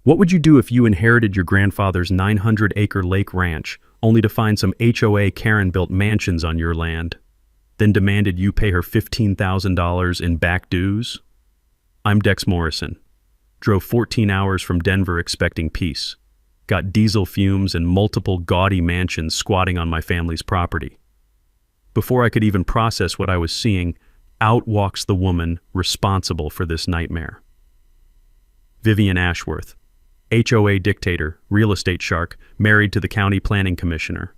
What would you do if you inherited your grandfather's 900-acre lake ranch, only to find some HOA Karen-built mansions on your land, then demanded you pay her $15,000 in back dues? I'm Dex Morrison. Drove 14 hours from Denver expecting peace. Got diesel fumes and multiple gaudy mansions squatting on my family's property. Before I could even process what I was seeing, out walks the woman responsible for this nightmare. Vivian Ashworth, HOA dictator, real estate shark, married to the county planning commissioner.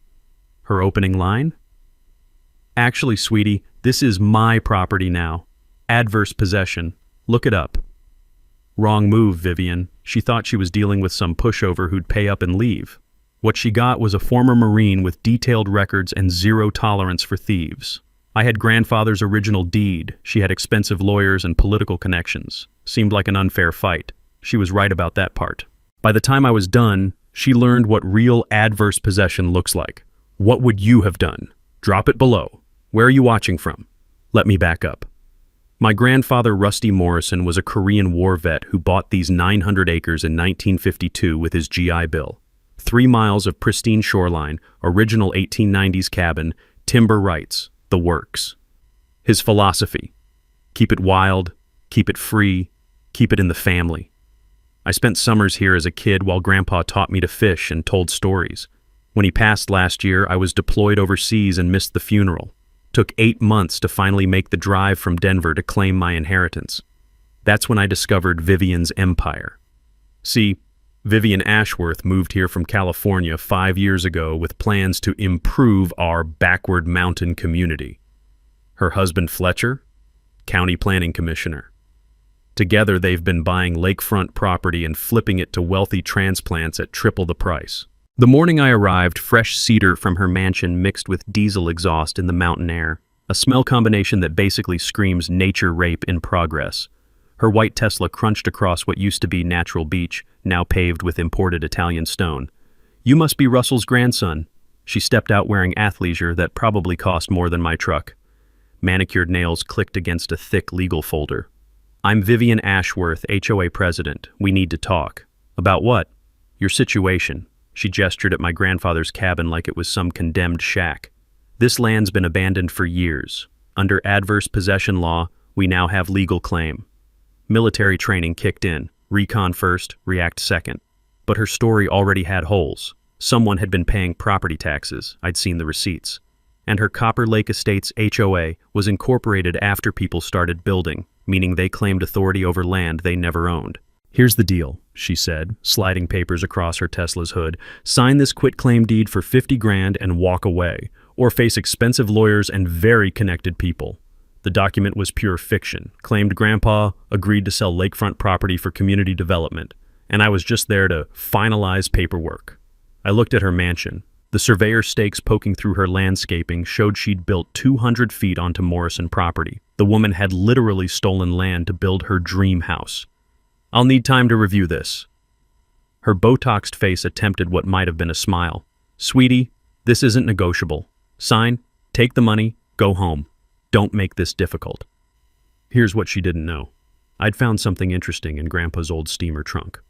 Her opening line? "Actually, sweetie, this is my property now. Adverse possession. Look it up." Wrong move, Vivian. She thought she was dealing with some pushover who'd pay up and leave. What she got was a former Marine with detailed records and zero tolerance for thieves. I had grandfather's original deed. She had expensive lawyers and political connections. Seemed like an unfair fight. She was right about that part. By the time I was done, she learned what real adverse possession looks like. What would you have done? Drop it below. Where are you watching from? Let me back up. My grandfather, Rusty Morrison, was a Korean War vet who bought these 900 acres in 1952 with his GI Bill. 3 miles of pristine shoreline, original 1890s cabin, timber rights, the works. His philosophy: keep it wild, keep it free, keep it in the family. I spent summers here as a kid while Grandpa taught me to fish and told stories. When he passed last year, I was deployed overseas and missed the funeral. Took 8 months to finally make the drive from Denver to claim my inheritance. That's when I discovered Vivian's empire. See, Vivian Ashworth moved here from California 5 years ago with plans to improve our backward mountain community. Her husband Fletcher, county planning commissioner. Together they've been buying lakefront property and flipping it to wealthy transplants at triple the price. The morning I arrived, fresh cedar from her mansion mixed with diesel exhaust in the mountain air, a smell combination that basically screams nature rape in progress. Her white Tesla crunched across what used to be natural beach, now paved with imported Italian stone. "You must be Russell's grandson." She stepped out wearing athleisure that probably cost more than my truck. Manicured nails clicked against a thick legal folder. "I'm Vivian Ashworth, HOA president. We need to talk." "About what?" "Your situation." She gestured at my grandfather's cabin like it was some condemned shack. "This land's been abandoned for years. Under adverse possession law, we now have legal claim." Military training kicked in. Recon first, react second. But her story already had holes. Someone had been paying property taxes. I'd seen the receipts. And her Copper Lake Estates HOA was incorporated after people started building, meaning they claimed authority over land they never owned. "Here's the deal," she said, sliding papers across her Tesla's hood. "Sign this quitclaim deed for 50 grand and walk away, or face expensive lawyers and very connected people." The document was pure fiction. Claimed Grandpa agreed to sell lakefront property for community development, and I was just there to finalize paperwork. I looked at her mansion. The surveyor stakes poking through her landscaping showed she'd built 200 feet onto Morrison property. The woman had literally stolen land to build her dream house. "I'll need time to review this." Her Botoxed face attempted what might have been a smile. "Sweetie, this isn't negotiable. Sign, take the money, go home. Don't make this difficult." Here's what she didn't know. I'd found something interesting in Grandpa's old steamer trunk.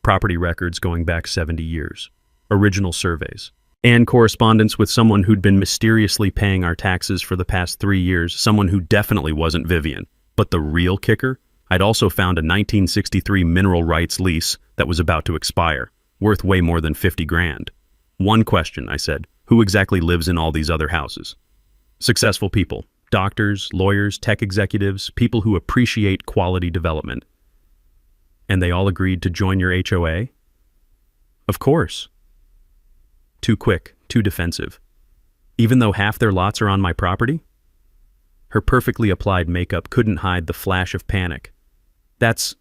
Property records going back 70 years. Original surveys. And correspondence with someone who'd been mysteriously paying our taxes for the past 3 years, someone who definitely wasn't Vivian. But the real kicker? I'd also found a 1963 mineral rights lease that was about to expire, worth way more than 50 grand. "One question," I said. "Who exactly lives in all these other houses?" "Successful people. Doctors, lawyers, tech executives, people who appreciate quality development." "And they all agreed to join your HOA?" "Of course." Too quick, too defensive. "Even though half their lots are on my property?" Her perfectly applied makeup couldn't hide the flash of panic. That's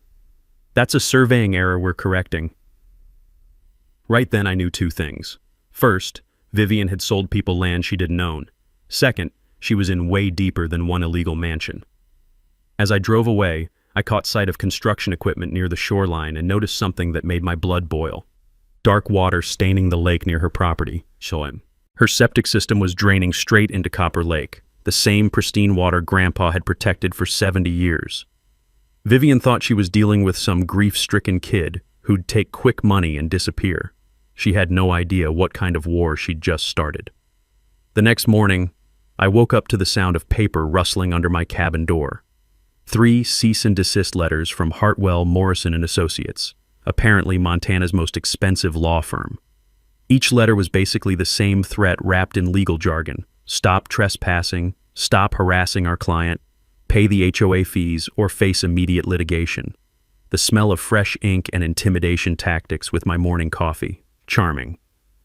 a surveying error we're correcting." Right then I knew 2 things. First, Vivian had sold people land she didn't own. Second, she was in way deeper than one illegal mansion. As I drove away, I caught sight of construction equipment near the shoreline and noticed something that made my blood boil. Dark water staining the lake near her property. Her septic system was draining straight into Copper Lake, the same pristine water Grandpa had protected for 70 years. Vivian thought she was dealing with some grief-stricken kid who'd take quick money and disappear. She had no idea what kind of war she'd just started. The next morning, I woke up to the sound of paper rustling under my cabin door. 3 cease and desist letters from Hartwell, Morrison and Associates, apparently Montana's most expensive law firm. Each letter was basically the same threat wrapped in legal jargon. Stop trespassing, stop harassing our client, pay the HOA fees, or face immediate litigation. The smell of fresh ink and intimidation tactics with my morning coffee. Charming.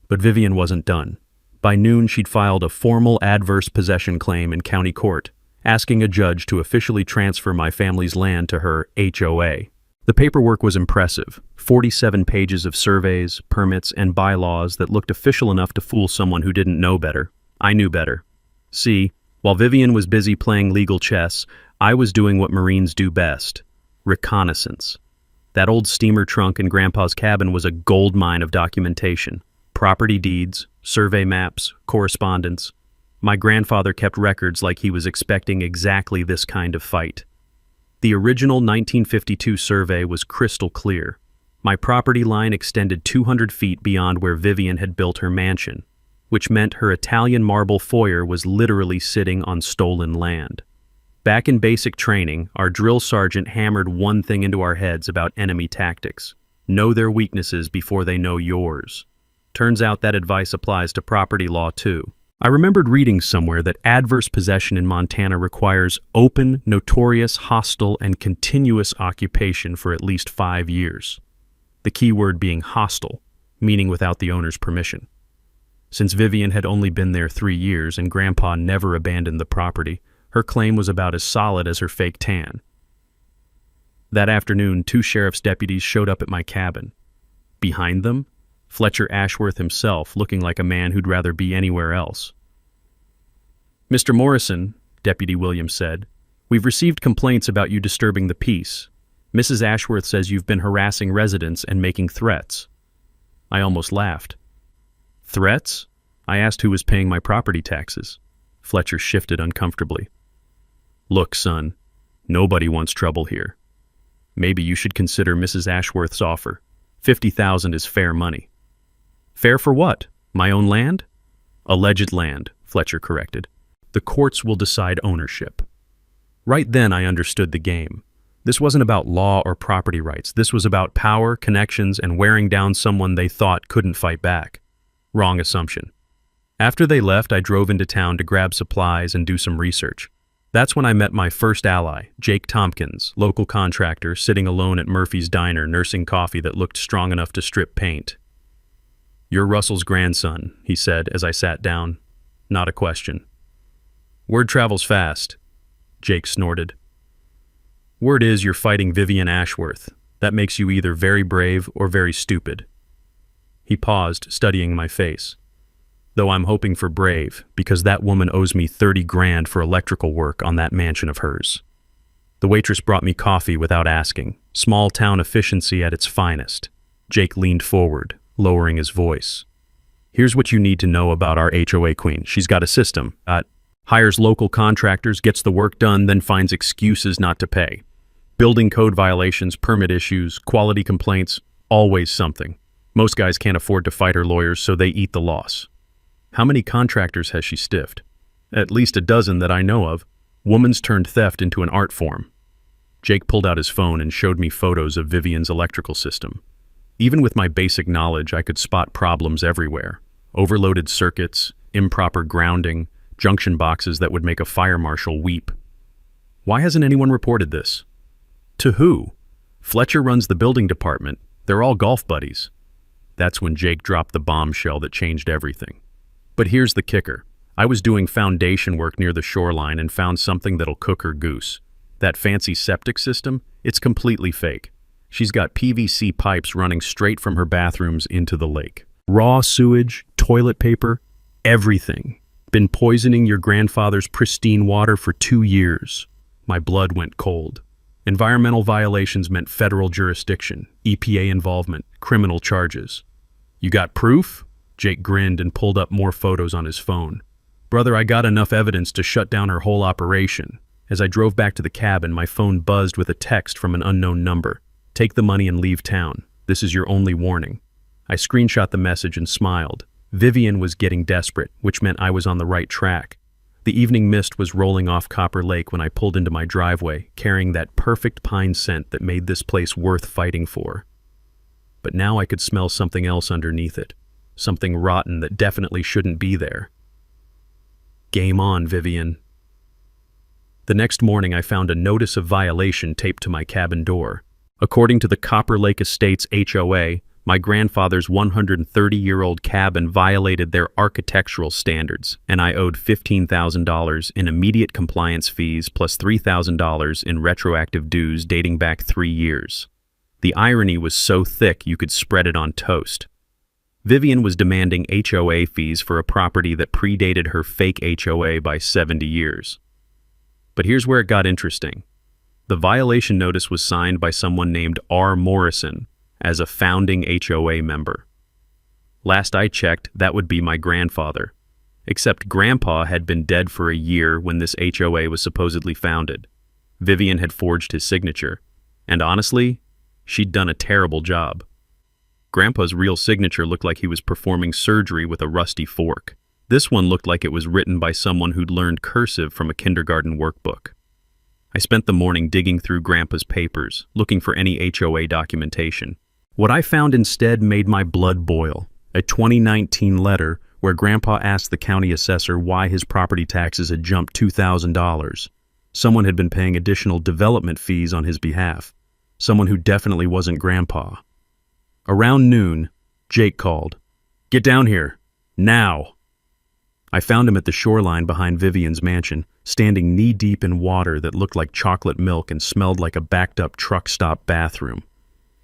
But Vivian wasn't done. By noon, she'd filed a formal adverse possession claim in county court, asking a judge to officially transfer my family's land to her HOA. The paperwork was impressive. 47 pages of surveys, permits, and bylaws that looked official enough to fool someone who didn't know better. I knew better. See, while Vivian was busy playing legal chess, I was doing what Marines do best: reconnaissance. That old steamer trunk in Grandpa's cabin was a goldmine of documentation. Property deeds, survey maps, correspondence. My grandfather kept records like he was expecting exactly this kind of fight. The original 1952 survey was crystal clear. My property line extended 200 feet beyond where Vivian had built her mansion, which meant her Italian marble foyer was literally sitting on stolen land. Back in basic training, our drill sergeant hammered one thing into our heads about enemy tactics: know their weaknesses before they know yours. Turns out that advice applies to property law too. I remembered reading somewhere that adverse possession in Montana requires open, notorious, hostile, and continuous occupation for at least 5 years. The key word being hostile, meaning without the owner's permission. Since Vivian had only been there 3 years and Grandpa never abandoned the property, her claim was about as solid as her fake tan. That afternoon, 2 sheriff's deputies showed up at my cabin. Behind them, Fletcher Ashworth himself, looking like a man who'd rather be anywhere else. "Mr. Morrison," Deputy Williams said, "we've received complaints about you disturbing the peace. Mrs. Ashworth says you've been harassing residents and making threats." I almost laughed. "Threats?" I asked who was paying my property taxes. Fletcher shifted uncomfortably. "Look, son, nobody wants trouble here. Maybe you should consider Mrs. Ashworth's offer. $50,000 is fair money." "Fair for what? My own land?" "Alleged land," Fletcher corrected. "The courts will decide ownership." Right then I understood the game. This wasn't about law or property rights. This was about power, connections, and wearing down someone they thought couldn't fight back. Wrong assumption. After they left, I drove into town to grab supplies and do some research. That's when I met my first ally, Jake Tompkins, local contractor, sitting alone at Murphy's Diner nursing coffee that looked strong enough to strip paint. "You're Russell's grandson," he said as I sat down. Not a question. "Word travels fast," Jake snorted. "Word is you're fighting Vivian Ashworth. That makes you either very brave or very stupid." He paused, studying my face. "Though I'm hoping for brave, because that woman owes me 30 grand for electrical work on that mansion of hers." The waitress brought me coffee without asking. Small town efficiency at its finest. Jake leaned forward, lowering his voice. "Here's what you need to know about our HOA queen. She's got a system. Hires local contractors, gets the work done, then finds excuses not to pay. Building code violations, permit issues, quality complaints, always something. Most guys can't afford to fight her lawyers, so they eat the loss." "How many contractors has she stiffed?" "At least a dozen that I know of. Woman's turned theft into an art form." Jake pulled out his phone and showed me photos of Vivian's electrical system. Even with my basic knowledge, I could spot problems everywhere. Overloaded circuits, improper grounding, junction boxes that would make a fire marshal weep. "Why hasn't anyone reported this?" "To who?" "Fletcher runs the building department. They're all golf buddies." That's when Jake dropped the bombshell that changed everything. But here's the kicker. I was doing foundation work near the shoreline and found something that'll cook her goose. That fancy septic system, it's completely fake. She's got PVC pipes running straight from her bathrooms into the lake. Raw sewage, toilet paper, everything. Been poisoning your grandfather's pristine water for 2 years. My blood went cold. Environmental violations meant federal jurisdiction, EPA involvement, criminal charges. "You got proof?" Jake grinned and pulled up more photos on his phone. "Brother, I got enough evidence to shut down her whole operation." As I drove back to the cabin, my phone buzzed with a text from an unknown number. "Take the money and leave town. This is your only warning." I screenshot the message and smiled. Vivian was getting desperate, which meant I was on the right track. The evening mist was rolling off Copper Lake when I pulled into my driveway, carrying that perfect pine scent that made this place worth fighting for. But now I could smell something else underneath it, something rotten that definitely shouldn't be there. Game on, Vivian. The next morning I found a notice of violation taped to my cabin door. According to the Copper Lake Estates HOA, my grandfather's 130-year-old cabin violated their architectural standards, and I owed $15,000 in immediate compliance fees plus $3,000 in retroactive dues dating back 3 years. The irony was so thick you could spread it on toast. Vivian was demanding HOA fees for a property that predated her fake HOA by 70 years. But here's where it got interesting. The violation notice was signed by someone named R. Morrison, as a founding HOA member. Last I checked, that would be my grandfather. Except Grandpa had been dead for a year when this HOA was supposedly founded. Vivian had forged his signature. And honestly, she'd done a terrible job. Grandpa's real signature looked like he was performing surgery with a rusty fork. This one looked like it was written by someone who'd learned cursive from a kindergarten workbook. I spent the morning digging through Grandpa's papers, looking for any HOA documentation. What I found instead made my blood boil. A 2019 letter where Grandpa asked the county assessor why his property taxes had jumped $2,000. Someone had been paying additional development fees on his behalf. Someone who definitely wasn't Grandpa. Around noon, Jake called. "Get down here. Now." I found him at the shoreline behind Vivian's mansion, standing knee-deep in water that looked like chocolate milk and smelled like a backed-up truck stop bathroom.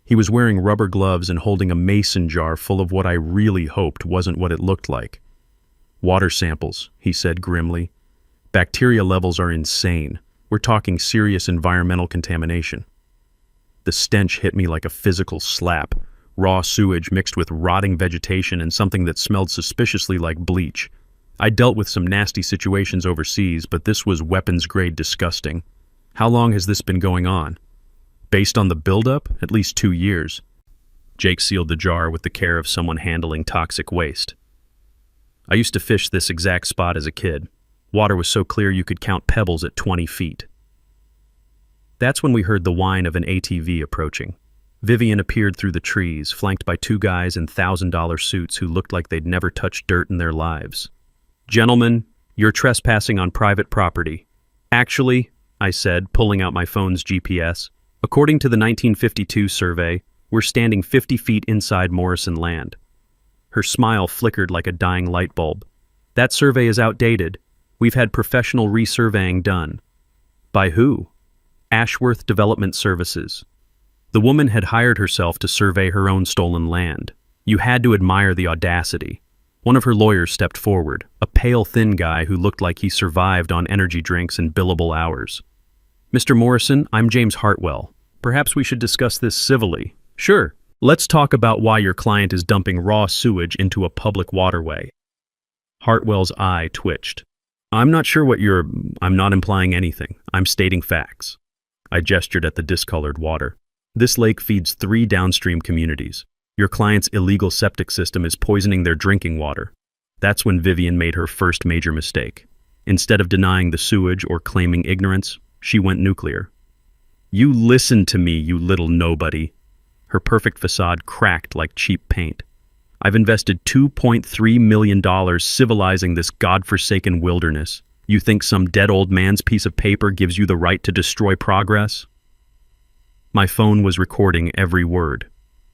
He was wearing rubber gloves and holding a mason jar full of what I really hoped wasn't what it looked like. "Water samples," he said grimly. "Bacteria levels are insane. We're talking serious environmental contamination." The stench hit me like a physical slap. Raw sewage mixed with rotting vegetation and something that smelled suspiciously like bleach. I dealt with some nasty situations overseas, but this was weapons-grade disgusting. How long has this been going on? Based on the buildup, at least 2 years. Jake sealed the jar with the care of someone handling toxic waste. "I used to fish this exact spot as a kid. Water was so clear you could count pebbles at 20 feet. That's when we heard the whine of an ATV approaching. Vivian appeared through the trees, flanked by 2 guys in $1,000 suits who looked like they'd never touched dirt in their lives. "Gentlemen, you're trespassing on private property." "Actually," I said, pulling out my phone's GPS, "according to the 1952 survey, we're standing 50 feet inside Morrison land." Her smile flickered like a dying light bulb. "That survey is outdated. We've had professional resurveying done." "By who?" "Ashworth Development Services." The woman had hired herself to survey her own stolen land. You had to admire the audacity. One of her lawyers stepped forward, a pale, thin guy who looked like he survived on energy drinks and billable hours. "Mr. Morrison, I'm James Hartwell. Perhaps we should discuss this civilly." "Sure. Let's talk about why your client is dumping raw sewage into a public waterway." Hartwell's eye twitched. "I'm not sure what I'm not implying anything. I'm stating facts." I gestured at the discolored water. "This lake feeds 3 downstream communities. Your client's illegal septic system is poisoning their drinking water." That's when Vivian made her first major mistake. Instead of denying the sewage or claiming ignorance, she went nuclear. "You listen to me, you little nobody." Her perfect facade cracked like cheap paint. "I've invested $2.3 million civilizing this godforsaken wilderness. You think some dead old man's piece of paper gives you the right to destroy progress?" My phone was recording every word.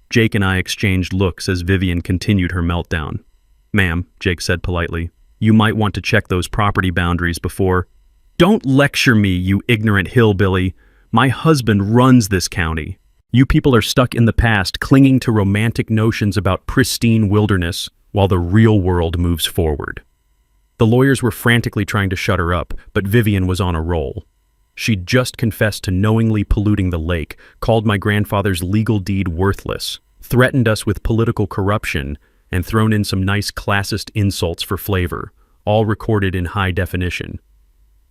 Jake and I exchanged looks as Vivian continued her meltdown. "Ma'am," Jake said politely, "you might want to check those property boundaries before—" "Don't lecture me, you ignorant hillbilly. My husband runs this county. You people are stuck in the past, clinging to romantic notions about pristine wilderness, while the real world moves forward." The lawyers were frantically trying to shut her up, but Vivian was on a roll. She'd just confessed to knowingly polluting the lake, called my grandfather's legal deed worthless, threatened us with political corruption, and thrown in some nice classist insults for flavor, all recorded in high definition.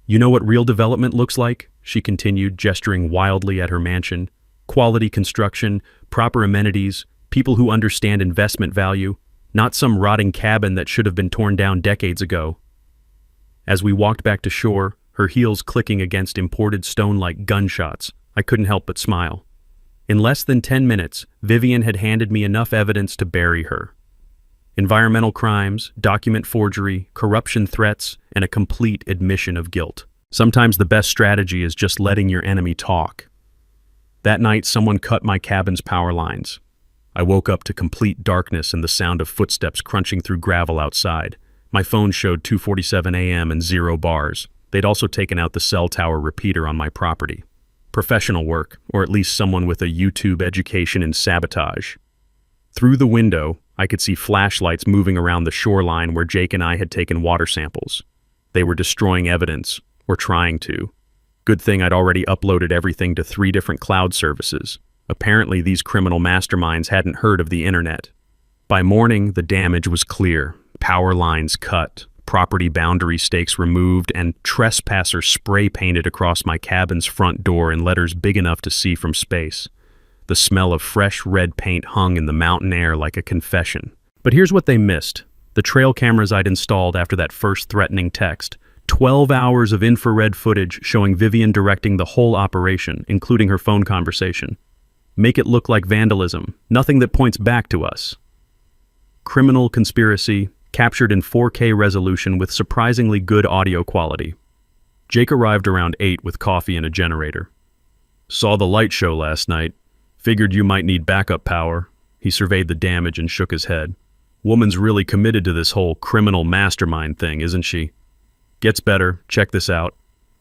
"You know what real development looks like?" she continued, gesturing wildly at her mansion. Quality construction, proper amenities, people who understand investment value, not some rotting cabin that should have been torn down decades ago. As we walked back to shore, her heels clicking against imported stone like gunshots, I couldn't help but smile. In less than 10 minutes, Vivian had handed me enough evidence to bury her. Environmental crimes, document forgery, corruption threats, and a complete admission of guilt. Sometimes the best strategy is just letting your enemy talk. That night, someone cut my cabin's power lines. I woke up to complete darkness and the sound of footsteps crunching through gravel outside. My phone showed 2:47 a.m. and 0 bars. They'd also taken out the cell tower repeater on my property. Professional work, or at least someone with a YouTube education in sabotage. Through the window, I could see flashlights moving around the shoreline where Jake and I had taken water samples. They were destroying evidence, or trying to. Good thing I'd already uploaded everything to 3 different cloud services. Apparently, these criminal masterminds hadn't heard of the internet. By morning, the damage was clear. Power lines cut, property boundary stakes removed, and trespasser spray painted across my cabin's front door in letters big enough to see from space. The smell of fresh red paint hung in the mountain air like a confession. But here's what they missed. The trail cameras I'd installed after that first threatening text. 12 hours of infrared footage showing Vivian directing the whole operation, including her phone conversation. Make it look like vandalism, nothing that points back to us. Criminal conspiracy, captured in 4K resolution with surprisingly good audio quality. Jake arrived around 8 with coffee and a generator. Saw the light show last night. Figured you might need backup power. He surveyed the damage and shook his head. Woman's really committed to this whole criminal mastermind thing, isn't she? Gets better, check this out.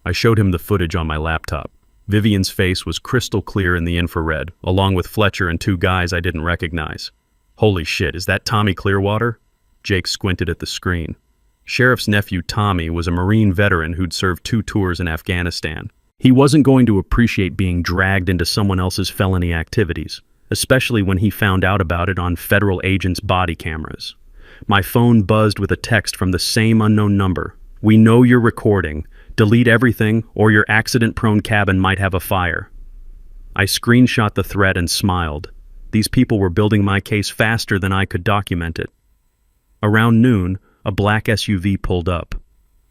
I showed him the footage on my laptop. Vivian's face was crystal clear in the infrared, along with Fletcher and 2 guys I didn't recognize. Holy shit, is that Tommy Clearwater? Jake squinted at the screen. Sheriff's nephew Tommy was a Marine veteran who'd served 2 tours in Afghanistan. He wasn't going to appreciate being dragged into someone else's felony activities, especially when he found out about it on federal agents' body cameras. My phone buzzed with a text from the same unknown number. We know you're recording. Delete everything, or your accident-prone cabin might have a fire. I screenshot the threat and smiled. These people were building my case faster than I could document it. Around noon, a black SUV pulled up.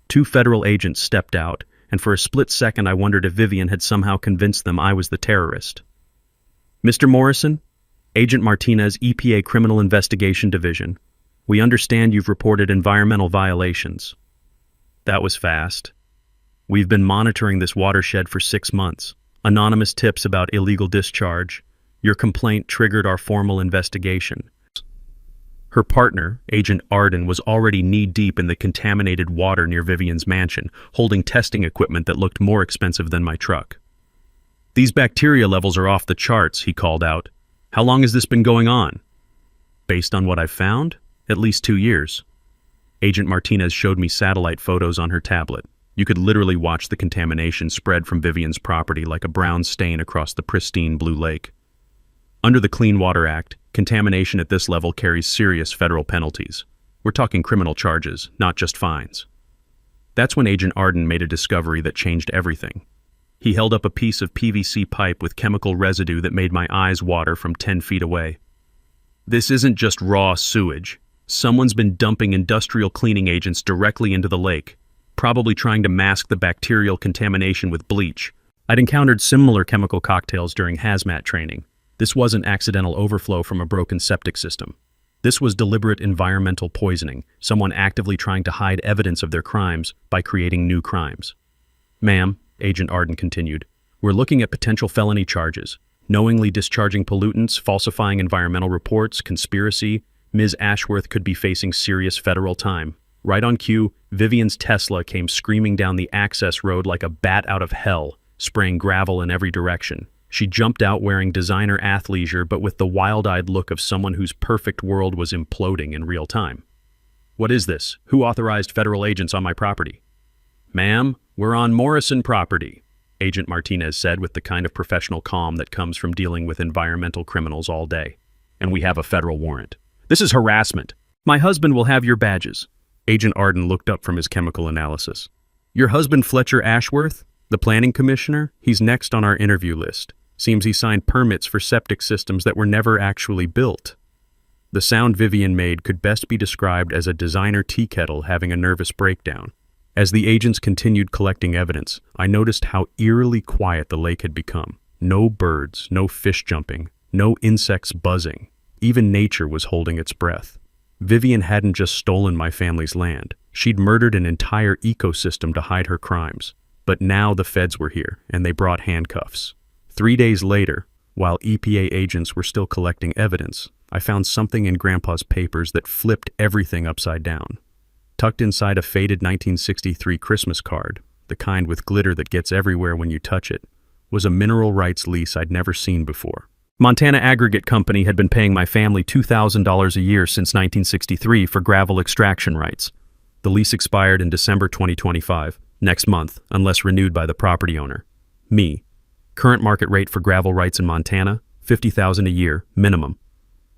2 federal agents stepped out, and for a split second I wondered if Vivian had somehow convinced them I was the terrorist. Mr. Morrison, Agent Martinez, EPA Criminal Investigation Division. We understand you've reported environmental violations. That was fast. We've been monitoring this watershed for 6 months. Anonymous tips about illegal discharge. Your complaint triggered our formal investigation. Her partner, Agent Arden, was already knee-deep in the contaminated water near Vivian's mansion, holding testing equipment that looked more expensive than my truck. These bacteria levels are off the charts, he called out. How long has this been going on? Based on what I've found, at least 2 years. Agent Martinez showed me satellite photos on her tablet. You could literally watch the contamination spread from Vivian's property like a brown stain across the pristine blue lake. Under the Clean Water Act, contamination at this level carries serious federal penalties. We're talking criminal charges, not just fines. That's when Agent Arden made a discovery that changed everything. He held up a piece of PVC pipe with chemical residue that made my eyes water from 10 feet away. This isn't just raw sewage. Someone's been dumping industrial cleaning agents directly into the lake, probably trying to mask the bacterial contamination with bleach. I'd encountered similar chemical cocktails during hazmat training. This wasn't accidental overflow from a broken septic system. This was deliberate environmental poisoning, someone actively trying to hide evidence of their crimes by creating new crimes. Ma'am, Agent Arden continued, we're looking at potential felony charges, knowingly discharging pollutants, falsifying environmental reports, conspiracy. Ms. Ashworth could be facing serious federal time. Right on cue, Vivian's Tesla came screaming down the access road like a bat out of hell, spraying gravel in every direction. She jumped out wearing designer athleisure, but with the wild-eyed look of someone whose perfect world was imploding in real time. What is this? Who authorized federal agents on my property? Ma'am, we're on Morrison property, Agent Martinez said with the kind of professional calm that comes from dealing with environmental criminals all day. And we have a federal warrant. This is harassment. My husband will have your badges. Agent Arden looked up from his chemical analysis. Your husband Fletcher Ashworth? The planning commissioner? He's next on our interview list. Seems he signed permits for septic systems that were never actually built. The sound Vivian made could best be described as a designer tea kettle having a nervous breakdown. As the agents continued collecting evidence, I noticed how eerily quiet the lake had become. No birds, no fish jumping, no insects buzzing. Even nature was holding its breath. Vivian hadn't just stolen my family's land. She'd murdered an entire ecosystem to hide her crimes. But now the feds were here, and they brought handcuffs. 3 days later, while EPA agents were still collecting evidence, I found something in Grandpa's papers that flipped everything upside down. Tucked inside a faded 1963 Christmas card, the kind with glitter that gets everywhere when you touch it, was a mineral rights lease I'd never seen before. Montana Aggregate Company had been paying my family $2,000 a year since 1963 for gravel extraction rights. The lease expired in December 2025, next month, unless renewed by the property owner. Me. Current market rate for gravel rights in Montana, $50,000 a year, minimum.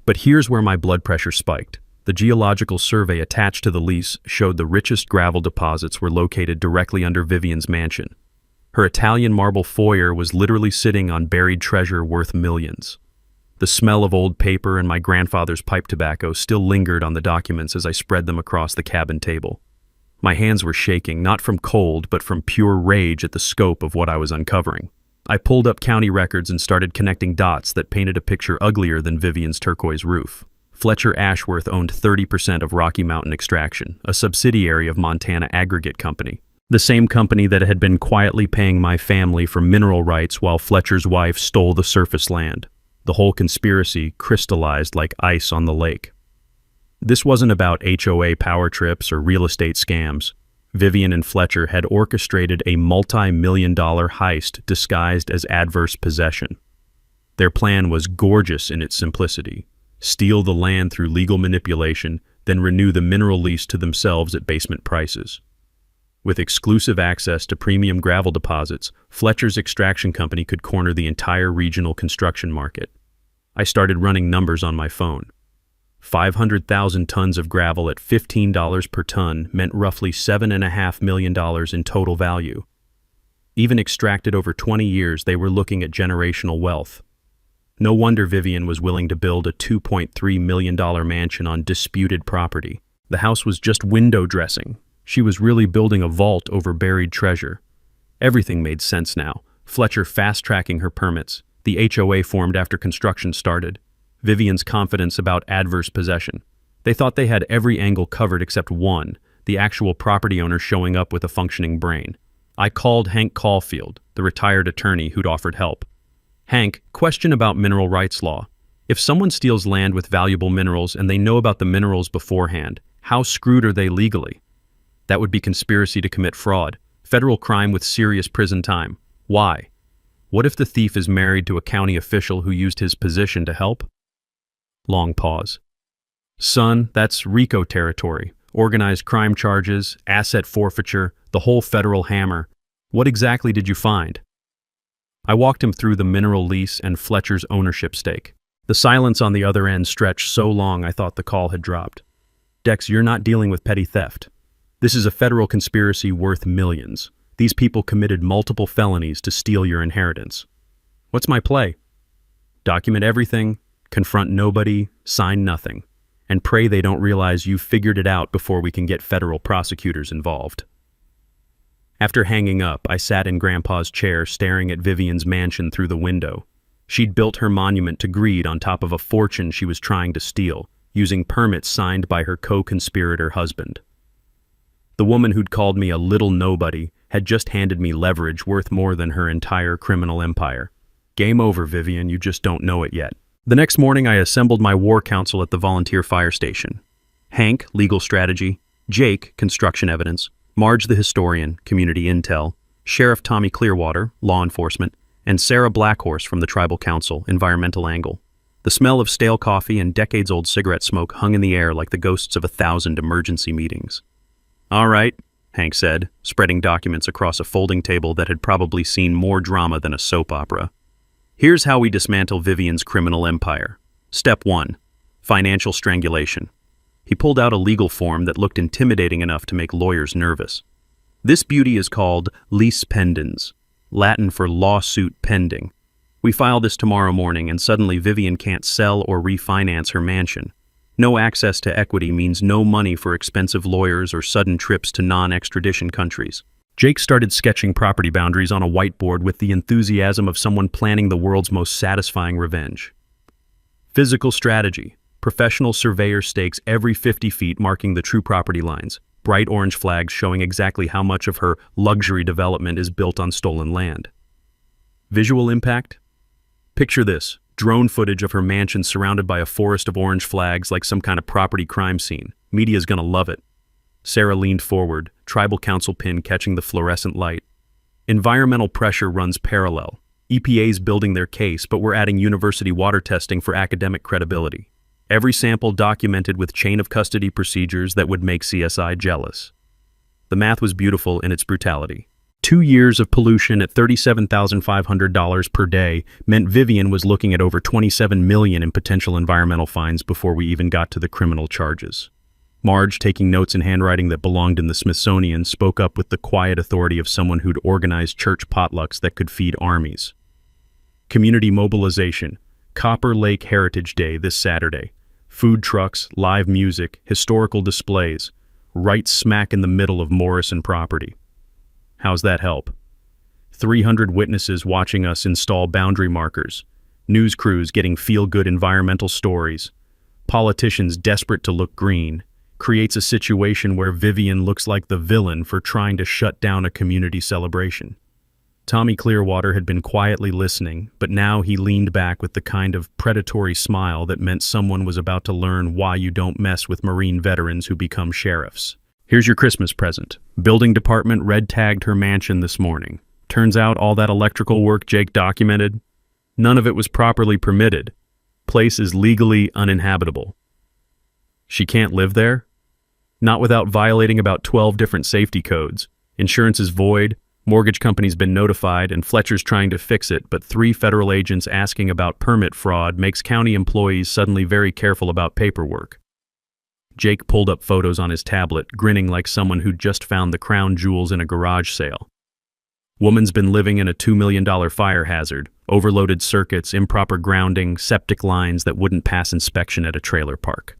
But here's where my blood pressure spiked. The geological survey attached to the lease showed the richest gravel deposits were located directly under Vivian's mansion. Her Italian marble foyer was literally sitting on buried treasure worth millions. The smell of old paper and my grandfather's pipe tobacco still lingered on the documents as I spread them across the cabin table. My hands were shaking, not from cold, but from pure rage at the scope of what I was uncovering. I pulled up county records and started connecting dots that painted a picture uglier than Vivian's turquoise roof. Fletcher Ashworth owned 30% of Rocky Mountain Extraction, a subsidiary of Montana Aggregate Company. The same company that had been quietly paying my family for mineral rights while Fletcher's wife stole the surface land. The whole conspiracy crystallized like ice on the lake. This wasn't about HOA power trips or real estate scams. Vivian and Fletcher had orchestrated a multi-million-dollar heist disguised as adverse possession. Their plan was gorgeous in its simplicity. Steal the land through legal manipulation, then renew the mineral lease to themselves at basement prices. With exclusive access to premium gravel deposits, Fletcher's extraction company could corner the entire regional construction market. I started running numbers on my phone. 500,000 tons of gravel at $15 per ton meant roughly $7.5 million in total value. Even extracted over 20 years, they were looking at generational wealth. No wonder Vivian was willing to build a $2.3 million mansion on disputed property. The house was just window dressing. She was really building a vault over buried treasure. Everything made sense now. Fletcher fast-tracking her permits. The HOA formed after construction started. Vivian's confidence about adverse possession. They thought they had every angle covered except one, the actual property owner showing up with a functioning brain. I called Hank Caulfield, the retired attorney who'd offered help. Hank, question about mineral rights law. If someone steals land with valuable minerals and they know about the minerals beforehand, how screwed are they legally? That would be conspiracy to commit fraud, federal crime with serious prison time. Why? What if the thief is married to a county official who used his position to help? Long pause. Son, that's RICO territory. Organized crime charges, asset forfeiture, the whole federal hammer. What exactly did you find? I walked him through the mineral lease and Fletcher's ownership stake. The silence on the other end stretched so long I thought the call had dropped. Dex, you're not dealing with petty theft. This is a federal conspiracy worth millions. These people committed multiple felonies to steal your inheritance. What's my play? Document everything, confront nobody, sign nothing, and pray they don't realize you've figured it out before we can get federal prosecutors involved. After hanging up, I sat in Grandpa's chair staring at Vivian's mansion through the window. She'd built her monument to greed on top of a fortune she was trying to steal, using permits signed by her co-conspirator husband. The woman who'd called me a little nobody had just handed me leverage worth more than her entire criminal empire. Game over, Vivian, you just don't know it yet. The next morning, I assembled my war council at the volunteer fire station. Hank, legal strategy; Jake, construction evidence; Marge the historian, community intel; Sheriff Tommy Clearwater, law enforcement; and Sarah Blackhorse from the tribal council, environmental angle. The smell of stale coffee and decades-old cigarette smoke hung in the air like the ghosts of 1,000 emergency meetings. All right, Hank said, spreading documents across a folding table that had probably seen more drama than a soap opera. Here's how we dismantle Vivian's criminal empire. Step 1. Financial strangulation. He pulled out a legal form that looked intimidating enough to make lawyers nervous. This beauty is called lease pendens, Latin for lawsuit pending. We file this tomorrow morning and suddenly Vivian can't sell or refinance her mansion. No access to equity means no money for expensive lawyers or sudden trips to non-extradition countries. Jake started sketching property boundaries on a whiteboard with the enthusiasm of someone planning the world's most satisfying revenge. Physical strategy. Professional surveyor stakes every 50 feet marking the true property lines. Bright orange flags showing exactly how much of her luxury development is built on stolen land. Visual impact? Picture this, drone footage of her mansion surrounded by a forest of orange flags like some kind of property crime scene. Media's gonna love it. Sarah leaned forward, tribal council pin catching the fluorescent light. Environmental pressure runs parallel. EPA's building their case, but we're adding university water testing for academic credibility. Every sample documented with chain of custody procedures that would make CSI jealous. The math was beautiful in its brutality. 2 years of pollution at $37,500 per day meant Vivian was looking at over $27 million in potential environmental fines before we even got to the criminal charges. Marge, taking notes in handwriting that belonged in the Smithsonian, spoke up with the quiet authority of someone who'd organized church potlucks that could feed armies. Community mobilization. Copper Lake Heritage Day this Saturday. Food trucks, live music, historical displays. Right smack in the middle of Morrison property. How's that help? 300 witnesses watching us install boundary markers. News crews getting feel-good environmental stories. Politicians desperate to look green. Creates a situation where Vivian looks like the villain for trying to shut down a community celebration. Tommy Clearwater had been quietly listening, but now he leaned back with the kind of predatory smile that meant someone was about to learn why you don't mess with Marine veterans who become sheriffs. Here's your Christmas present. Building department red-tagged her mansion this morning. Turns out all that electrical work Jake documented, none of it was properly permitted. Place is legally uninhabitable. She can't live there? Not without violating about 12 different safety codes. Insurance is void, mortgage company's been notified, and Fletcher's trying to fix it, but 3 federal agents asking about permit fraud makes county employees suddenly very careful about paperwork. Jake pulled up photos on his tablet, grinning like someone who'd just found the crown jewels in a garage sale. Woman's been living in a $2 million fire hazard, overloaded circuits, improper grounding, septic lines that wouldn't pass inspection at a trailer park.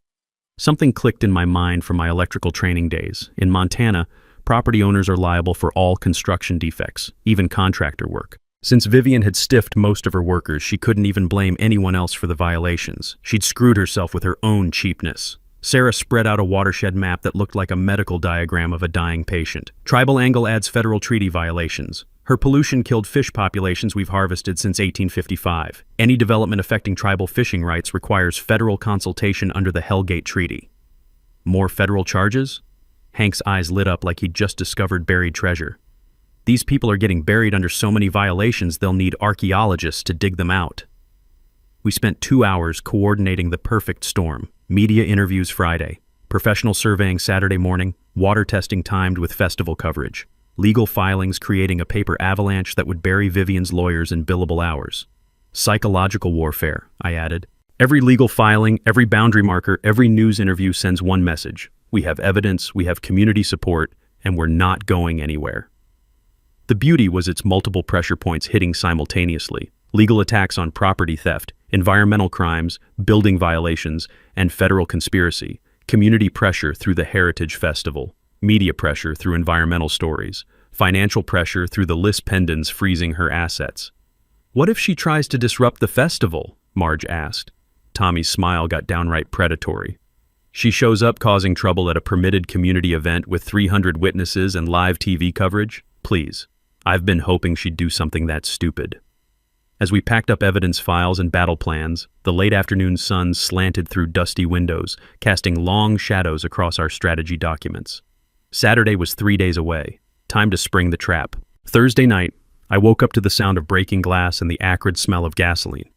Something clicked in my mind from my electrical training days. In Montana, property owners are liable for all construction defects, even contractor work. Since Vivian had stiffed most of her workers, she couldn't even blame anyone else for the violations. She'd screwed herself with her own cheapness. Sarah spread out a watershed map that looked like a medical diagram of a dying patient. Tribal angle adds federal treaty violations. Her pollution killed fish populations we've harvested since 1855. Any development affecting tribal fishing rights requires federal consultation under the Hellgate Treaty. More federal charges? Hank's eyes lit up like he'd just discovered buried treasure. These people are getting buried under so many violations they'll need archaeologists to dig them out. We spent 2 hours coordinating the perfect storm. Media interviews Friday, professional surveying Saturday morning, water testing timed with festival coverage, legal filings creating a paper avalanche that would bury Vivian's lawyers in billable hours. Psychological warfare, I added. Every legal filing, every boundary marker, every news interview sends one message. We have evidence, we have community support, and we're not going anywhere. The beauty was its multiple pressure points hitting simultaneously. Legal attacks on property theft, environmental crimes, building violations, and federal conspiracy, community pressure through the Heritage Festival, media pressure through environmental stories, financial pressure through the list pendants freezing her assets. What if she tries to disrupt the festival? Marge asked. Tommy's smile got downright predatory. She shows up causing trouble at a permitted community event with 300 witnesses and live TV coverage? Please. I've been hoping she'd do something that stupid. As we packed up evidence files and battle plans, the late afternoon sun slanted through dusty windows, casting long shadows across our strategy documents. Saturday was 3 days away. Time to spring the trap. Thursday night, I woke up to the sound of breaking glass and the acrid smell of gasoline.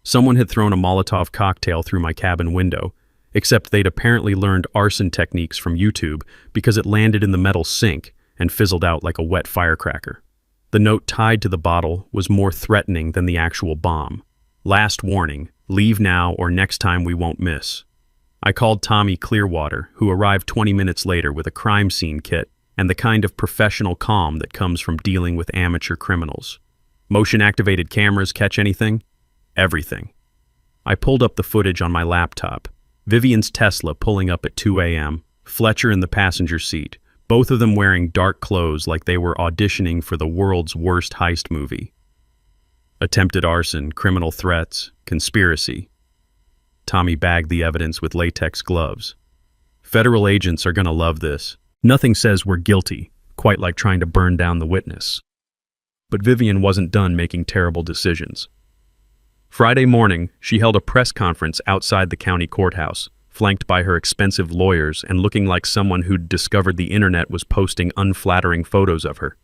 Someone had thrown a Molotov cocktail through my cabin window, except they'd apparently learned arson techniques from YouTube because it landed in the metal sink and fizzled out like a wet firecracker. The note tied to the bottle was more threatening than the actual bomb. Last warning, leave now or next time we won't miss. I called Tommy Clearwater, who arrived 20 minutes later with a crime scene kit and the kind of professional calm that comes from dealing with amateur criminals. Motion-activated cameras catch anything? Everything. I pulled up the footage on my laptop. Vivian's Tesla pulling up at 2 a.m., Fletcher in the passenger seat, both of them wearing dark clothes like they were auditioning for the world's worst heist movie. Attempted arson, criminal threats, conspiracy. Tommy bagged the evidence with latex gloves. Federal agents are gonna love this. Nothing says we're guilty, quite like trying to burn down the witness. But Vivian wasn't done making terrible decisions. Friday morning, she held a press conference outside the county courthouse, flanked by her expensive lawyers and looking like someone who'd discovered the internet was posting unflattering photos of her.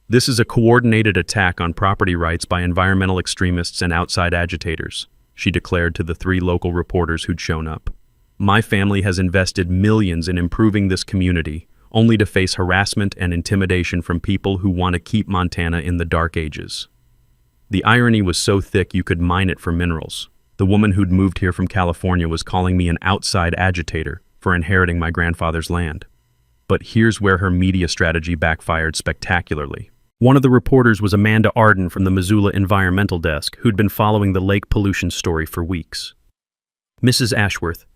This is a coordinated attack on property rights by environmental extremists and outside agitators, she declared to the 3 local reporters who'd shown up. My family has invested millions in improving this community, only to face harassment and intimidation from people who want to keep Montana in the dark ages. The irony was so thick you could mine it for minerals. The woman who'd moved here from California was calling me an outside agitator for inheriting my grandfather's land. But here's where her media strategy backfired spectacularly. One of the reporters was Amanda Arden from the Missoula Environmental Desk, who'd been following the lake pollution story for weeks. Mrs. Ashworth,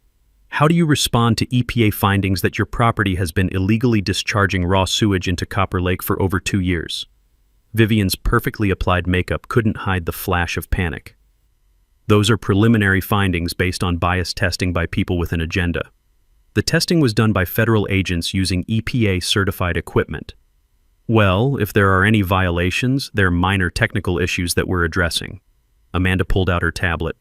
how do you respond to EPA findings that your property has been illegally discharging raw sewage into Copper Lake for over 2 years? Vivian's perfectly applied makeup couldn't hide the flash of panic. Those are preliminary findings based on bias testing by people with an agenda. The testing was done by federal agents using EPA-certified equipment. Well, if there are any violations, they're minor technical issues that we're addressing. Amanda pulled out her tablet.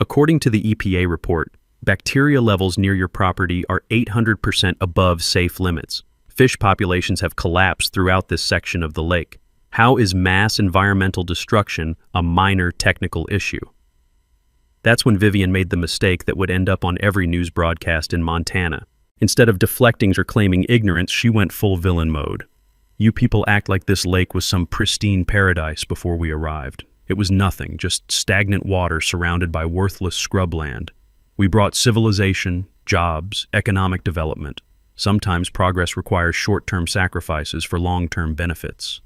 According to the EPA report, bacteria levels near your property are 800% above safe limits. Fish populations have collapsed throughout this section of the lake. How is mass environmental destruction a minor technical issue? That's when Vivian made the mistake that would end up on every news broadcast in Montana. Instead of deflecting or claiming ignorance, she went full villain mode. You people act like this lake was some pristine paradise before we arrived. It was nothing, just stagnant water surrounded by worthless scrubland. We brought civilization, jobs, economic development. Sometimes progress requires short-term sacrifices for long-term benefits.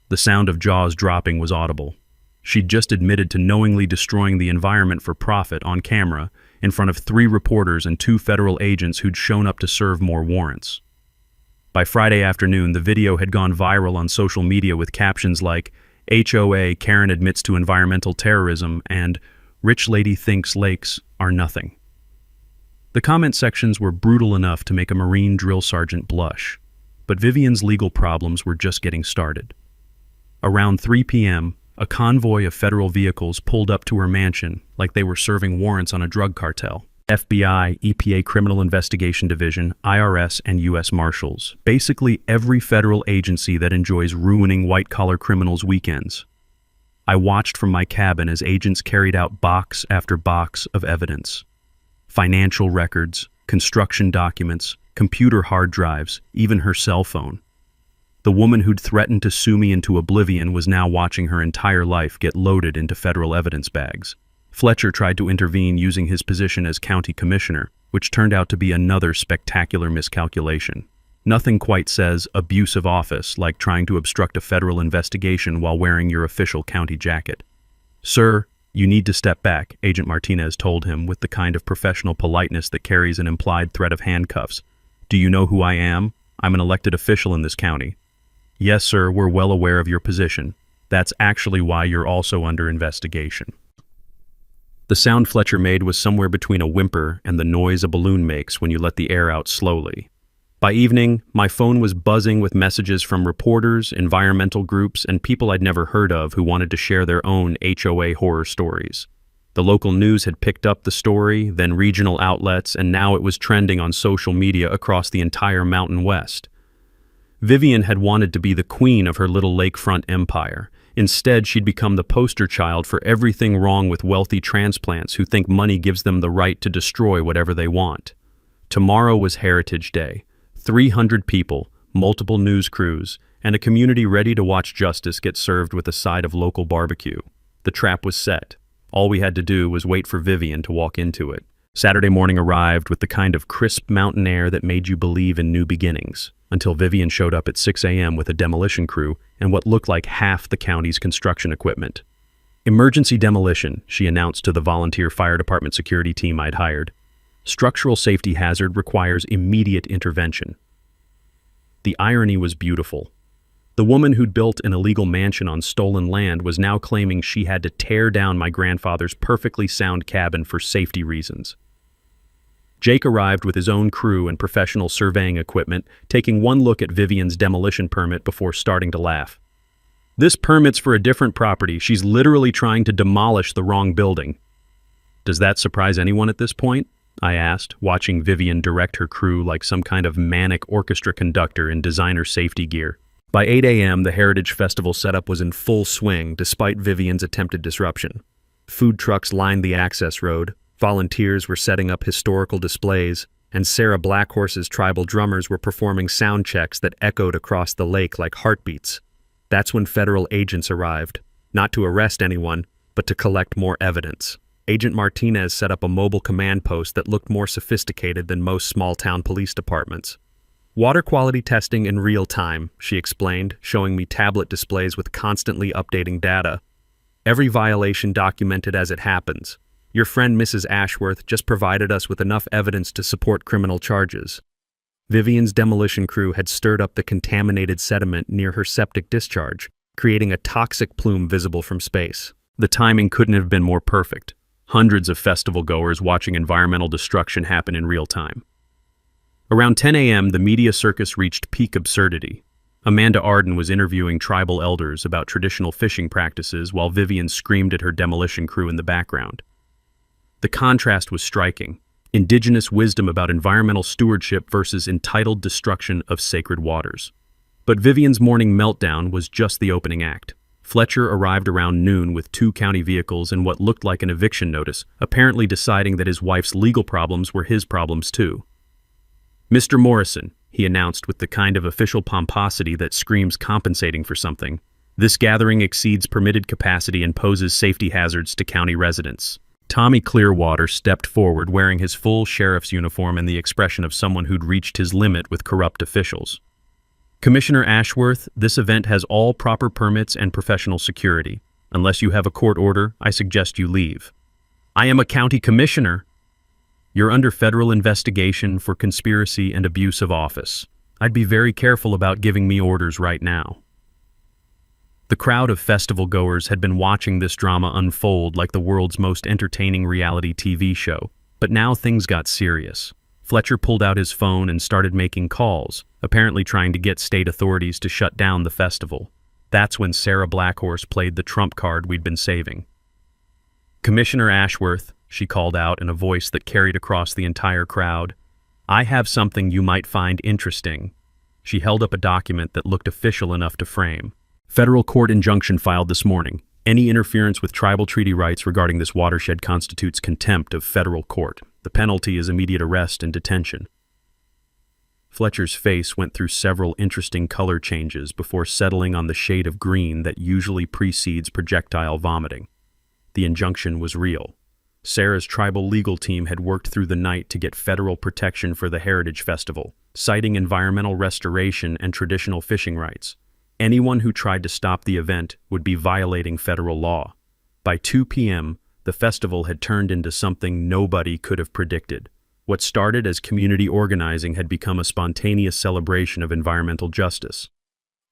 The sound of jaws dropping was audible. She'd just admitted to knowingly destroying the environment for profit on camera in front of 3 reporters and 2 federal agents who'd shown up to serve more warrants. By Friday afternoon, the video had gone viral on social media with captions like, HOA, Karen admits to environmental terrorism, and Rich Lady thinks lakes are nothing. The comment sections were brutal enough to make a Marine drill sergeant blush, but Vivian's legal problems were just getting started. Around 3 p.m., a convoy of federal vehicles pulled up to her mansion like they were serving warrants on a drug cartel. FBI, EPA Criminal Investigation Division, IRS, and U.S. Marshals. Basically every federal agency that enjoys ruining white-collar criminals' weekends. I watched from my cabin as agents carried out box after box of evidence. Financial records, construction documents, computer hard drives, even her cell phone. The woman who'd threatened to sue me into oblivion was now watching her entire life get loaded into federal evidence bags. Fletcher tried to intervene using his position as county commissioner, which turned out to be another spectacular miscalculation. Nothing quite says abuse of office like trying to obstruct a federal investigation while wearing your official county jacket. Sir, you need to step back, Agent Martinez told him with the kind of professional politeness that carries an implied threat of handcuffs. Do you know who I am? I'm an elected official in this county. Yes, sir, we're well aware of your position. That's actually why you're also under investigation. The sound Fletcher made was somewhere between a whimper and the noise a balloon makes when you let the air out slowly. By evening, my phone was buzzing with messages from reporters, environmental groups, and people I'd never heard of who wanted to share their own HOA horror stories. The local news had picked up the story, then regional outlets, and now it was trending on social media across the entire Mountain West. Vivian had wanted to be the queen of her little lakefront empire. Instead, she'd become the poster child for everything wrong with wealthy transplants who think money gives them the right to destroy whatever they want. Tomorrow was Heritage Day. 300 people, multiple news crews, and a community ready to watch justice get served with a side of local barbecue. The trap was set. All we had to do was wait for Vivian to walk into it. Saturday morning arrived with the kind of crisp mountain air that made you believe in new beginnings, until Vivian showed up at 6 a.m. with a demolition crew and what looked like half the county's construction equipment. Emergency demolition, she announced to the volunteer fire department security team I'd hired. Structural safety hazard requires immediate intervention. The irony was beautiful. The woman who'd built an illegal mansion on stolen land was now claiming she had to tear down my grandfather's perfectly sound cabin for safety reasons. Jake arrived with his own crew and professional surveying equipment, taking one look at Vivian's demolition permit before starting to laugh. "This permit's for a different property. She's literally trying to demolish the wrong building." "Does that surprise anyone at this point?" I asked, watching Vivian direct her crew like some kind of manic orchestra conductor in designer safety gear. By 8 a.m., the Heritage Festival setup was in full swing, despite Vivian's attempted disruption. Food trucks lined the access road, volunteers were setting up historical displays, and Sarah Blackhorse's tribal drummers were performing sound checks that echoed across the lake like heartbeats. That's when federal agents arrived, not to arrest anyone, but to collect more evidence. Agent Martinez set up a mobile command post that looked more sophisticated than most small-town police departments. "Water quality testing in real time," she explained, showing me tablet displays with constantly updating data. "Every violation documented as it happens. Your friend Mrs. Ashworth just provided us with enough evidence to support criminal charges." Vivian's demolition crew had stirred up the contaminated sediment near her septic discharge, creating a toxic plume visible from space. The timing couldn't have been more perfect. Hundreds of festival goers watching environmental destruction happen in real time. Around 10 a.m., the media circus reached peak absurdity. Amanda Arden was interviewing tribal elders about traditional fishing practices while Vivian screamed at her demolition crew in the background. The contrast was striking. Indigenous wisdom about environmental stewardship versus entitled destruction of sacred waters. But Vivian's morning meltdown was just the opening act. Fletcher arrived around noon with 2 county vehicles and what looked like an eviction notice, apparently deciding that his wife's legal problems were his problems too. "Mr. Morrison," he announced with the kind of official pomposity that screams compensating for something, "this gathering exceeds permitted capacity and poses safety hazards to county residents." Tommy Clearwater stepped forward wearing his full sheriff's uniform and the expression of someone who'd reached his limit with corrupt officials. "Commissioner Ashworth, this event has all proper permits and professional security. Unless you have a court order, I suggest you leave." "I am a county commissioner." "You're under federal investigation for conspiracy and abuse of office. I'd be very careful about giving me orders right now." The crowd of festival goers had been watching this drama unfold like the world's most entertaining reality TV show, but now things got serious. Fletcher pulled out his phone and started making calls, apparently trying to get state authorities to shut down the festival. That's when Sarah Blackhorse played the trump card we'd been saving. "Commissioner Ashworth," she called out in a voice that carried across the entire crowd, "I have something you might find interesting." She held up a document that looked official enough to frame. "Federal court injunction filed this morning. Any interference with tribal treaty rights regarding this watershed constitutes contempt of federal court. The penalty is immediate arrest and detention." Fletcher's face went through several interesting color changes before settling on the shade of green that usually precedes projectile vomiting. The injunction was real. Sarah's tribal legal team had worked through the night to get federal protection for the Heritage Festival, citing environmental restoration and traditional fishing rights. Anyone who tried to stop the event would be violating federal law. By 2 p.m., the festival had turned into something nobody could have predicted. What started as community organizing had become a spontaneous celebration of environmental justice.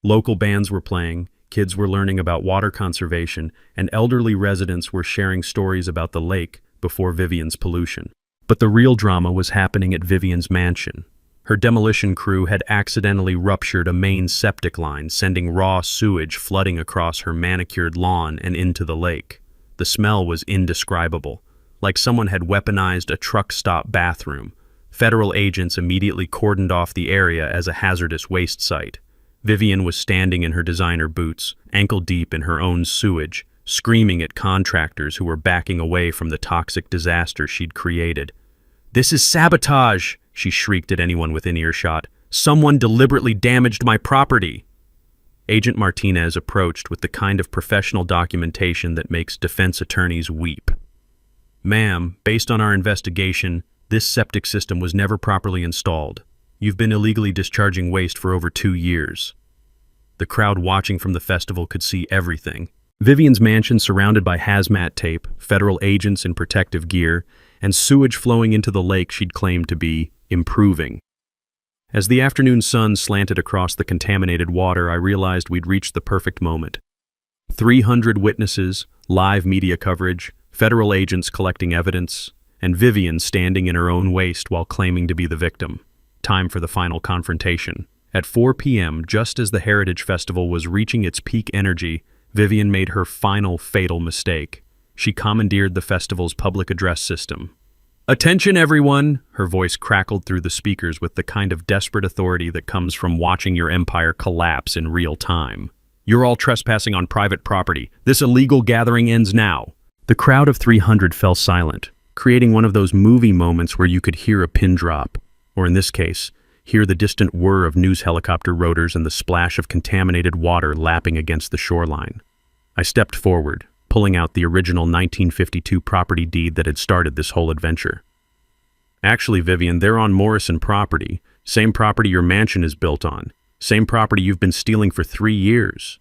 Local bands were playing, kids were learning about water conservation, and elderly residents were sharing stories about the lake before Vivian's pollution. But the real drama was happening at Vivian's mansion. Her demolition crew had accidentally ruptured a main septic line, sending raw sewage flooding across her manicured lawn and into the lake. The smell was indescribable, like someone had weaponized a truck stop bathroom. Federal agents immediately cordoned off the area as a hazardous waste site. Vivian was standing in her designer boots, ankle-deep in her own sewage, screaming at contractors who were backing away from the toxic disaster she'd created. "This is sabotage!" she shrieked at anyone within earshot. "Someone deliberately damaged my property!" Agent Martinez approached with the kind of professional documentation that makes defense attorneys weep. Ma'am, based on our investigation, this septic system was never properly installed. You've been illegally discharging waste for over 2 years. The crowd watching from the festival could see everything. Vivian's mansion surrounded by hazmat tape, federal agents in protective gear, and sewage flowing into the lake she'd claimed to be improving. As the afternoon sun slanted across the contaminated water, I realized we'd reached the perfect moment. 300 witnesses, live media coverage, federal agents collecting evidence, and Vivian standing in her own waste while claiming to be the victim. Time for the final confrontation. At 4 p.m., just as the Heritage Festival was reaching its peak energy, Vivian made her final fatal mistake. She commandeered the festival's public address system. "Attention, everyone!" Her voice crackled through the speakers with the kind of desperate authority that comes from watching your empire collapse in real time. "You're all trespassing on private property. This illegal gathering ends now." The crowd of 300 fell silent, creating one of those movie moments where you could hear a pin drop, or in this case, hear the distant whir of news helicopter rotors and the splash of contaminated water lapping against the shoreline. I stepped forward, pulling out the original 1952 property deed that had started this whole adventure. "Actually, Vivian, they're on Morrison property, same property your mansion is built on, same property you've been stealing for 3 years.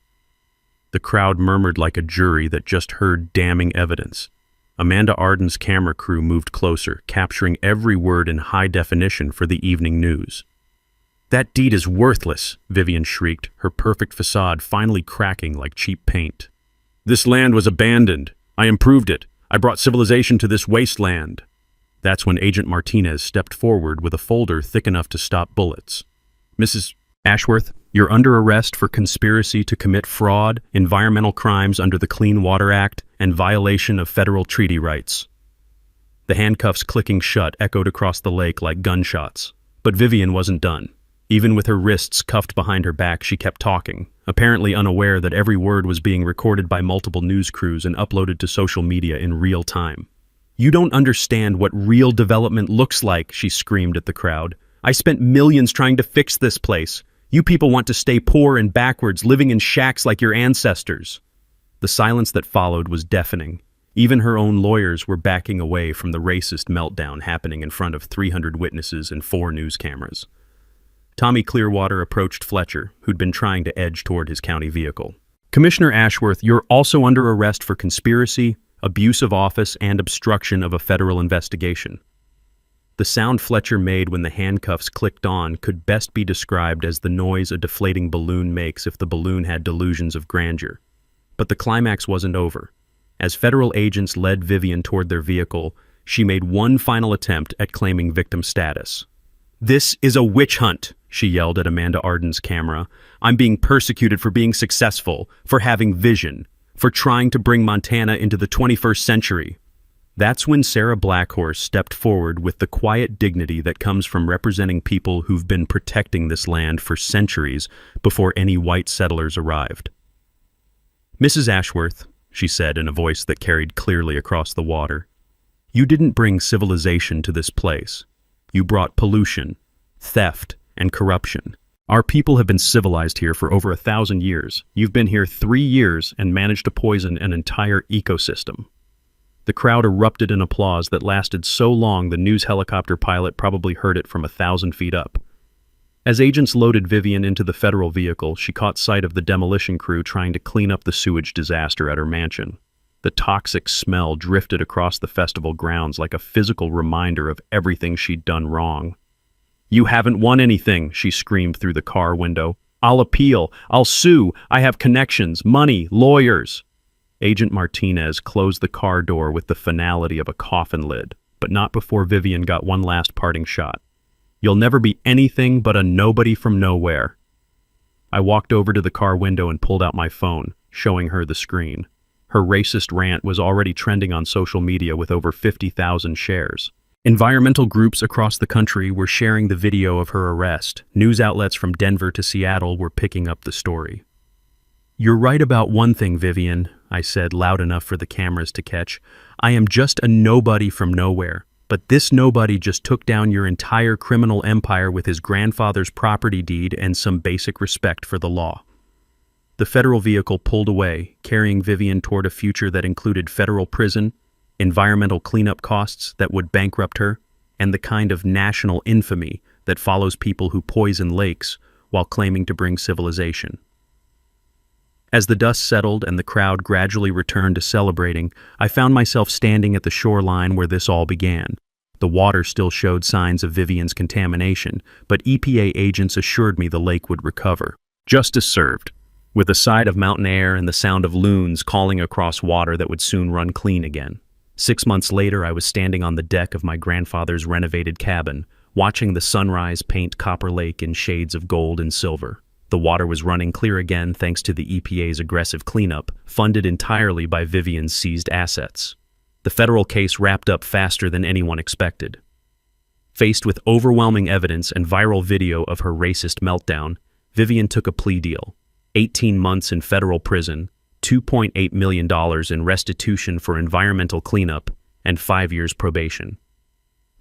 The crowd murmured like a jury that just heard damning evidence. Amanda Arden's camera crew moved closer, capturing every word in high definition for the evening news. "That deed is worthless," Vivian shrieked, her perfect facade finally cracking like cheap paint. "This land was abandoned. I improved it. I brought civilization to this wasteland." That's when Agent Martinez stepped forward with a folder thick enough to stop bullets. "Mrs. Ashworth, you're under arrest for conspiracy to commit fraud, environmental crimes under the Clean Water Act, and violation of federal treaty rights." The handcuffs clicking shut echoed across the lake like gunshots. But Vivian wasn't done. Even with her wrists cuffed behind her back, she kept talking, apparently unaware that every word was being recorded by multiple news crews and uploaded to social media in real time. "You don't understand what real development looks like," she screamed at the crowd. "I spent millions trying to fix this place. You people want to stay poor and backwards, living in shacks like your ancestors." The silence that followed was deafening. Even her own lawyers were backing away from the racist meltdown happening in front of 300 witnesses and 4 news cameras. Tommy Clearwater approached Fletcher, who'd been trying to edge toward his county vehicle. "Commissioner Ashworth, you're also under arrest for conspiracy, abuse of office, and obstruction of a federal investigation." The sound Fletcher made when the handcuffs clicked on could best be described as the noise a deflating balloon makes if the balloon had delusions of grandeur. But the climax wasn't over. As federal agents led Vivian toward their vehicle, she made one final attempt at claiming victim status. "This is a witch hunt," she yelled at Amanda Arden's camera. "I'm being persecuted for being successful, for having vision, for trying to bring Montana into the 21st century." That's when Sarah Blackhorse stepped forward with the quiet dignity that comes from representing people who've been protecting this land for centuries before any white settlers arrived. "Mrs. Ashworth," she said in a voice that carried clearly across the water, "you didn't bring civilization to this place. You brought pollution, theft, and corruption. Our people have been civilized here for over 1,000 years. You've been here 3 years and managed to poison an entire ecosystem." The crowd erupted in applause that lasted so long the news helicopter pilot probably heard it from 1,000 feet up. As agents loaded Vivian into the federal vehicle, she caught sight of the demolition crew trying to clean up the sewage disaster at her mansion. The toxic smell drifted across the festival grounds like a physical reminder of everything she'd done wrong. "You haven't won anything," she screamed through the car window. "I'll appeal. I'll sue. I have connections, money, lawyers." Agent Martinez closed the car door with the finality of a coffin lid, but not before Vivian got one last parting shot. "You'll never be anything but a nobody from nowhere." I walked over to the car window and pulled out my phone, showing her the screen. Her racist rant was already trending on social media with over 50,000 shares. Environmental groups across the country were sharing the video of her arrest. News outlets from Denver to Seattle were picking up the story. "You're right about one thing, Vivian," I said loud enough for the cameras to catch. "I am just a nobody from nowhere. But this nobody just took down your entire criminal empire with his grandfather's property deed and some basic respect for the law." The federal vehicle pulled away, carrying Vivian toward a future that included federal prison, environmental cleanup costs that would bankrupt her, and the kind of national infamy that follows people who poison lakes while claiming to bring civilization. As the dust settled and the crowd gradually returned to celebrating, I found myself standing at the shoreline where this all began. The water still showed signs of Vivian's contamination, but EPA agents assured me the lake would recover. Justice served, with a side of mountain air and the sound of loons calling across water that would soon run clean again. 6 months later, I was standing on the deck of my grandfather's renovated cabin, watching the sunrise paint Copper Lake in shades of gold and silver. The water was running clear again thanks to the EPA's aggressive cleanup, funded entirely by Vivian's seized assets. The federal case wrapped up faster than anyone expected. Faced with overwhelming evidence and viral video of her racist meltdown, Vivian took a plea deal: 18 months in federal prison, $2.8 million in restitution for environmental cleanup, and 5 years probation.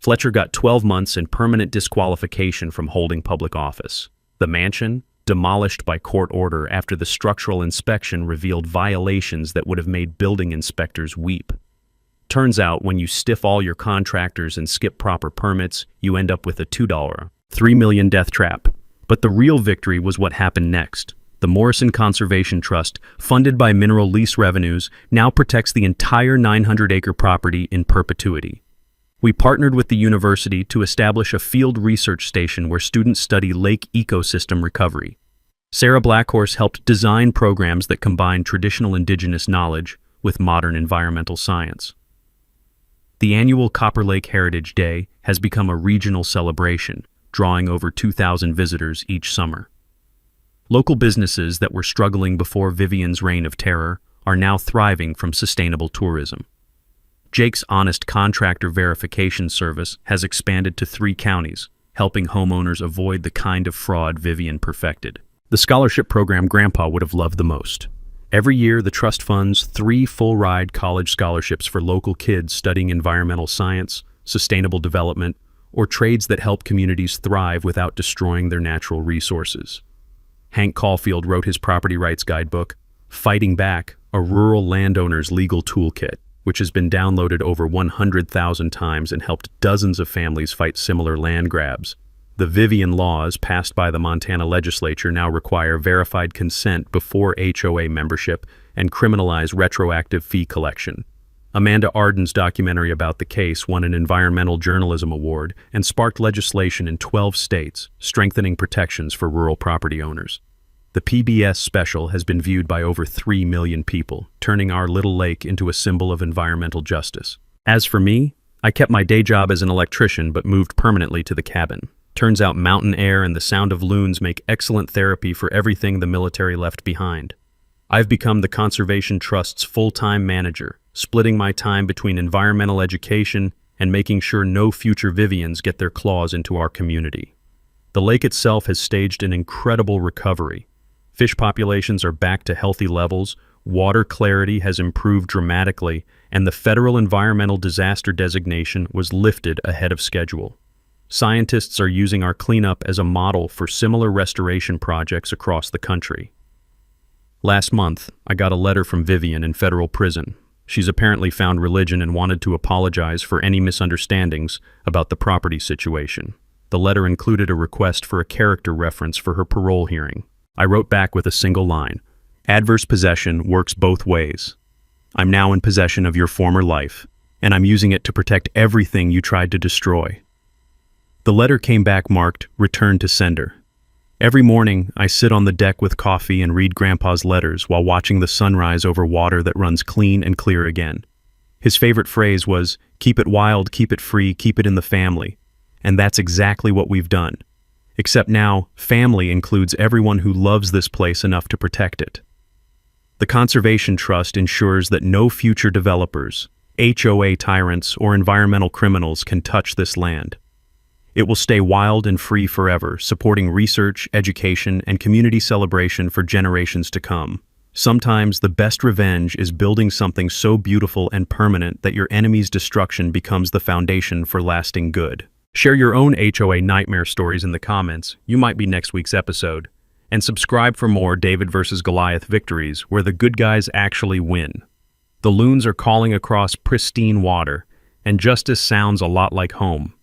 Fletcher got 12 months in permanent disqualification from holding public office. The mansion, demolished by court order after the structural inspection revealed violations that would have made building inspectors weep. Turns out, when you stiff all your contractors and skip proper permits, you end up with a $3 million death trap. But the real victory was what happened next. The Morrison Conservation Trust, funded by mineral lease revenues, now protects the entire 900-acre property in perpetuity. We partnered with the university to establish a field research station where students study lake ecosystem recovery. Sarah Blackhorse helped design programs that combine traditional indigenous knowledge with modern environmental science. The annual Copper Lake Heritage Day has become a regional celebration, drawing over 2,000 visitors each summer. Local businesses that were struggling before Vivian's reign of terror are now thriving from sustainable tourism. Jake's Honest Contractor Verification Service has expanded to 3 counties, helping homeowners avoid the kind of fraud Vivian perfected. The scholarship program Grandpa would have loved the most. Every year, the trust funds 3 full-ride college scholarships for local kids studying environmental science, sustainable development, or trades that help communities thrive without destroying their natural resources. Hank Caulfield wrote his property rights guidebook, Fighting Back, a rural landowner's legal toolkit, which has been downloaded over 100,000 times and helped dozens of families fight similar land grabs. The Vivian laws passed by the Montana legislature now require verified consent before HOA membership and criminalize retroactive fee collection. Amanda Arden's documentary about the case won an Environmental Journalism Award and sparked legislation in 12 states, strengthening protections for rural property owners. The PBS special has been viewed by over 3 million people, turning our little lake into a symbol of environmental justice. As for me, I kept my day job as an electrician but moved permanently to the cabin. Turns out mountain air and the sound of loons make excellent therapy for everything the military left behind. I've become the Conservation Trust's full-time manager, splitting my time between environmental education and making sure no future Vivians get their claws into our community. The lake itself has staged an incredible recovery. Fish populations are back to healthy levels, water clarity has improved dramatically, and the federal environmental disaster designation was lifted ahead of schedule. Scientists are using our cleanup as a model for similar restoration projects across the country. Last month, I got a letter from Vivian in federal prison. She's apparently found religion and wanted to apologize for any misunderstandings about the property situation. The letter included a request for a character reference for her parole hearing. I wrote back with a single line: "Adverse possession works both ways. I'm now in possession of your former life, and I'm using it to protect everything you tried to destroy." The letter came back marked "Return to Sender." Every morning, I sit on the deck with coffee and read Grandpa's letters while watching the sunrise over water that runs clean and clear again. His favorite phrase was, "Keep it wild, keep it free, keep it in the family." And that's exactly what we've done. Except now, family includes everyone who loves this place enough to protect it. The Conservation Trust ensures that no future developers, HOA tyrants, or environmental criminals can touch this land. It will stay wild and free forever, supporting research, education, and community celebration for generations to come. Sometimes the best revenge is building something so beautiful and permanent that your enemy's destruction becomes the foundation for lasting good. Share your own HOA nightmare stories in the comments. You might be next week's episode. And subscribe for more David vs. Goliath victories where the good guys actually win. The loons are calling across pristine water, and justice sounds a lot like home.